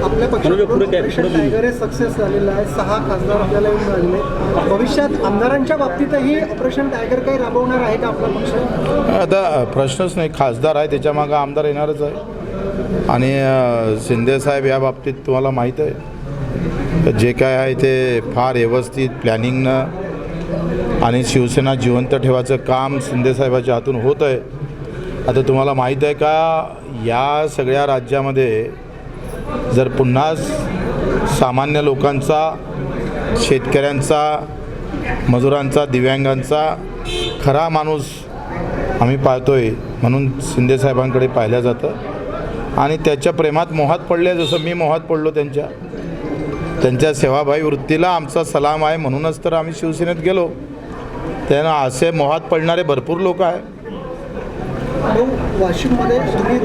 आपल्या पक्षाकडून टायगर हे सक्सेस झालेलं आहे. 6 खासदार आपल्याला मिळाले. भविष्यात आमदारांच्या बाबतीतही ऑपरेशन टायगर काही राबवणार आहे का आपला पक्ष? आता प्रश्नच नाही. खासदार आहे त्याच्यामागं आमदार येणारच आहे. आणि शिंदेसाहेब या बाबतीत तुम्हाला माहीत आहे जे काय आहे ते फार व्यवस्थित प्लॅनिंगनं आणि शिवसेना जिवंत ठेवायचं काम शिंदेसाहेबाच्या हातून होत आहे. आता तुम्हाला माहीत आहे का या सगळ्या राज्यामध्ये जर पुन्हा सामान्य लोकांचा, शेतकऱ्यांचा, मजुरांचा, दिव्यांगांचा खरा माणूस आम्ही पाहतोय म्हणून शिंदेसाहेबांकडे पाहिलं जातं आणि त्याच्या प्रेमात मोहात पडले. जसं मी मोहात पडलो त्यांच्या सेवाभावी वृत्तीला आमचा सलाम आहे म्हणूनच तर आम्ही शिवसेनेत गेलो. त्यांना असे मोहात पडणारे भरपूर लोक आहे. वाशिममध्ये तुम्ही